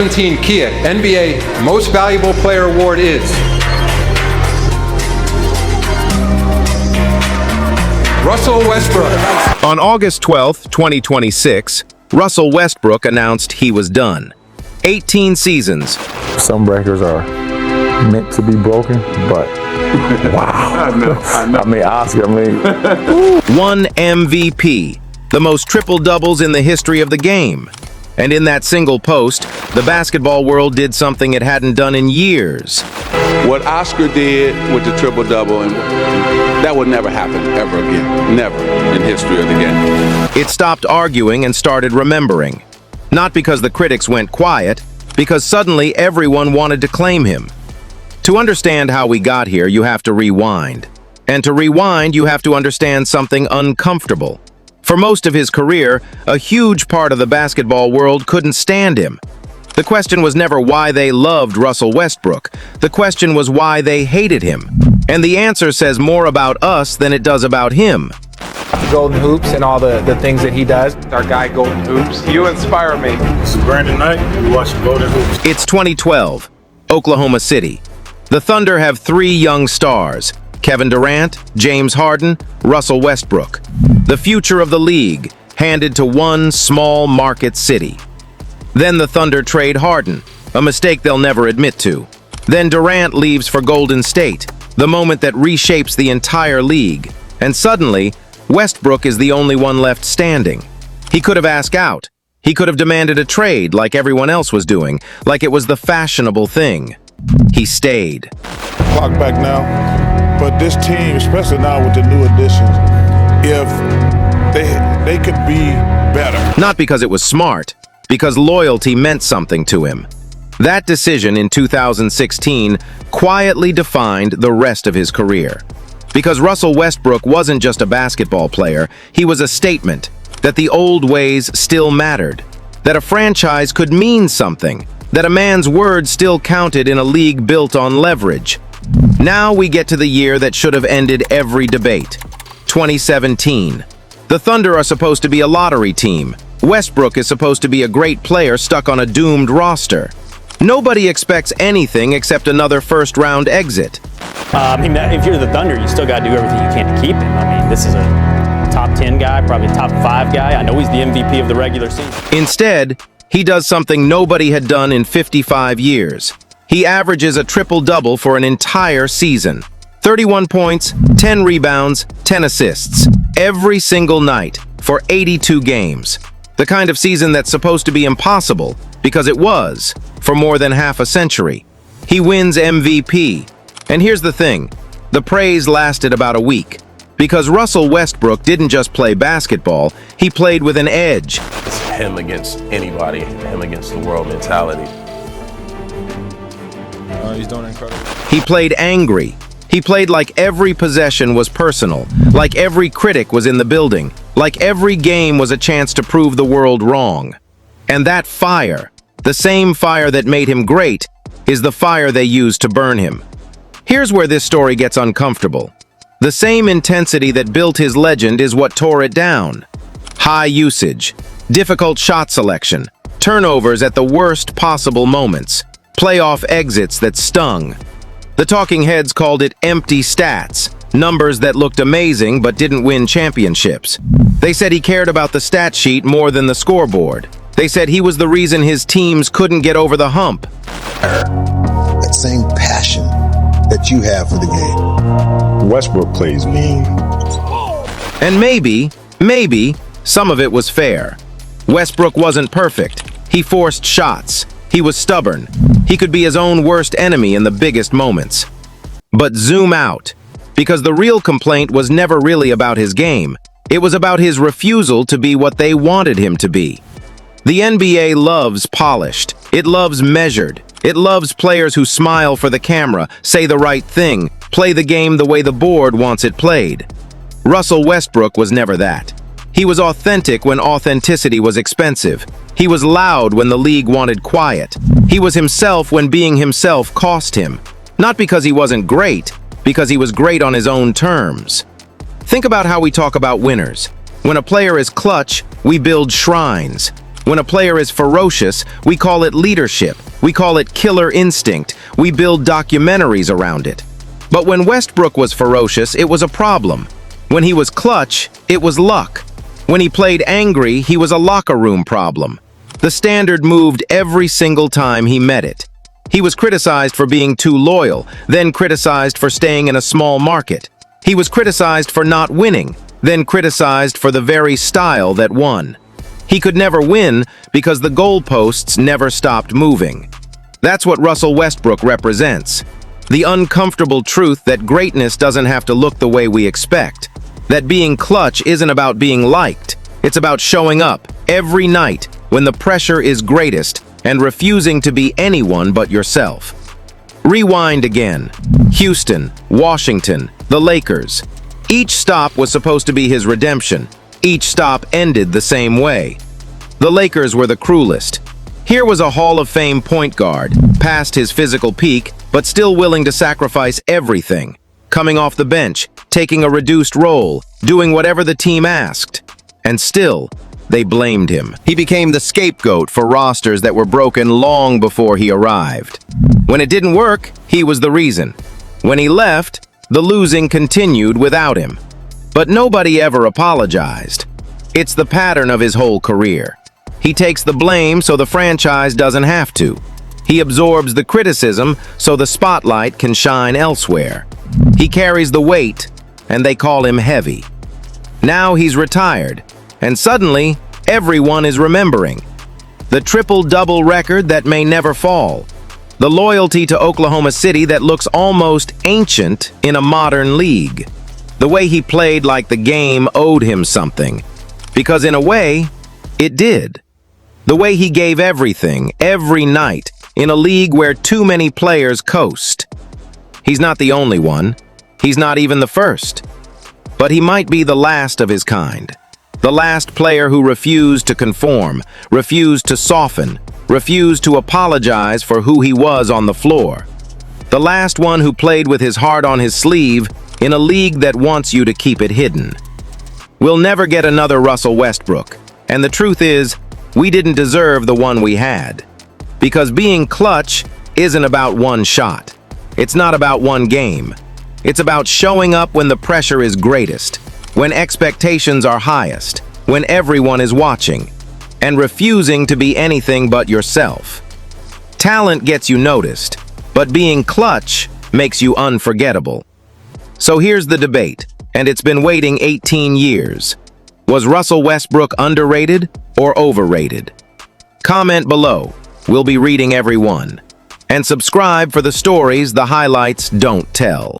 17 Kia NBA Most Valuable Player Award is Russell Westbrook. On August 12, 2026, Russell Westbrook announced he was done. 18 seasons. Some records are meant to be broken, but wow. I know. Oscar, One MVP, the most triple-doubles in the history of the game. And in that single post, the basketball world did something it hadn't done in years. What Oscar did with the triple-double, and that would never happen ever again. Never in history of the game. It stopped arguing and started remembering. Not because the critics went quiet, because suddenly everyone wanted to claim him. To understand how we got here, you have to rewind. And to rewind, you have to understand something uncomfortable. For most of his career, a huge part of the basketball world couldn't stand him. The question was never why they loved Russell Westbrook. The question was why they hated him. And the answer says more about us than it does about him. Golden Hoops and all the things that he does. Our guy, Golden Hoops, you inspire me. It's a Brandon night, we watch Golden Hoops. It's 2012, Oklahoma City. The Thunder have 3 young stars, Kevin Durant, James Harden, Russell Westbrook. The future of the league, handed to one small market city. Then the Thunder trade Harden, a mistake they'll never admit to. Then Durant leaves for Golden State, the moment that reshapes the entire league. And suddenly, Westbrook is the only one left standing. He could have asked out. He could have demanded a trade like everyone else was doing, like it was the fashionable thing. He stayed. Clock back now, but this team, especially now with the new additions, if they could be better. Not because it was smart, because loyalty meant something to him. That decision in 2016 quietly defined the rest of his career. Because Russell Westbrook wasn't just a basketball player, he was a statement that the old ways still mattered, that a franchise could mean something, that a man's word still counted in a league built on leverage. Now we get to the year that should have ended every debate. 2017. The Thunder are supposed to be a lottery team. Westbrook is supposed to be a great player stuck on a doomed roster. Nobody expects anything except another first-round exit. If you're the Thunder, you still got to do everything you can to keep him. This is a top 10 guy, probably top 5 guy. I know he's the MVP of the regular season. Instead, he does something nobody had done in 55 years. He averages a triple-double for an entire season. 31 points, 10 rebounds, 10 assists. Every single night for 82 games. The kind of season that's supposed to be impossible, because it was, for more than half a century. He wins MVP. And here's the thing, the praise lasted about a week. Because Russell Westbrook didn't just play basketball, he played with an edge. It's him against anybody, him against the world mentality. He's doing incredible. He played angry. He played like every possession was personal, like every critic was in the building, like every game was a chance to prove the world wrong. And that fire, the same fire that made him great, is the fire they used to burn him. Here's where this story gets uncomfortable. The same intensity that built his legend is what tore it down. High usage, difficult shot selection, turnovers at the worst possible moments, playoff exits that stung. The talking heads called it empty stats, numbers that looked amazing but didn't win championships. They said he cared about the stat sheet more than the scoreboard. They said he was the reason his teams couldn't get over the hump. That same passion that you have for the game. Westbrook plays mean. And maybe, some of it was fair. Westbrook wasn't perfect. He forced shots. He was stubborn. He could be his own worst enemy in the biggest moments. But zoom out, because the real complaint was never really about his game. It was about his refusal to be what they wanted him to be. The NBA loves polished. It loves measured. It loves players who smile for the camera, say the right thing, play the game the way the board wants it played. Russell Westbrook was never that. He was authentic when authenticity was expensive. He was loud when the league wanted quiet. He was himself when being himself cost him. Not because he wasn't great, because he was great on his own terms. Think about how we talk about winners. When a player is clutch, we build shrines. When a player is ferocious, we call it leadership. We call it killer instinct. We build documentaries around it. But when Westbrook was ferocious, it was a problem. When he was clutch, it was luck. When he played angry, he was a locker room problem. The standard moved every single time he met it. He was criticized for being too loyal, then criticized for staying in a small market. He was criticized for not winning, then criticized for the very style that won. He could never win because the goalposts never stopped moving. That's what Russell Westbrook represents. The uncomfortable truth that greatness doesn't have to look the way we expect. That being clutch isn't about being liked. It's about showing up every night when the pressure is greatest and refusing to be anyone but yourself. Rewind again. Houston, Washington, the Lakers. Each stop was supposed to be his redemption. Each stop ended the same way. The Lakers were the cruelest. Here was a Hall of Fame point guard, past his physical peak, but still willing to sacrifice everything. Coming off the bench, taking a reduced role, doing whatever the team asked. And still, they blamed him. He became the scapegoat for rosters that were broken long before he arrived. When it didn't work, he was the reason. When he left, the losing continued without him. But nobody ever apologized. It's the pattern of his whole career. He takes the blame so the franchise doesn't have to. He absorbs the criticism so the spotlight can shine elsewhere. He carries the weight, and they call him heavy. Now he's retired, and suddenly, everyone is remembering. The triple-double record that may never fall. The loyalty to Oklahoma City that looks almost ancient in a modern league. The way he played like the game owed him something. Because in a way, it did. The way he gave everything, every night, in a league where too many players coast. He's not the only one. He's not even the first. But he might be the last of his kind. The last player who refused to conform, refused to soften, refused to apologize for who he was on the floor. The last one who played with his heart on his sleeve in a league that wants you to keep it hidden. We'll never get another Russell Westbrook. And the truth is, we didn't deserve the one we had. Because being clutch isn't about one shot. It's not about one game. It's about showing up when the pressure is greatest, when expectations are highest, when everyone is watching, and refusing to be anything but yourself. Talent gets you noticed, but being clutch makes you unforgettable. So here's the debate, and it's been waiting 18 years. Was Russell Westbrook underrated or overrated? Comment below. We'll be reading every one. And subscribe for the stories the highlights don't tell.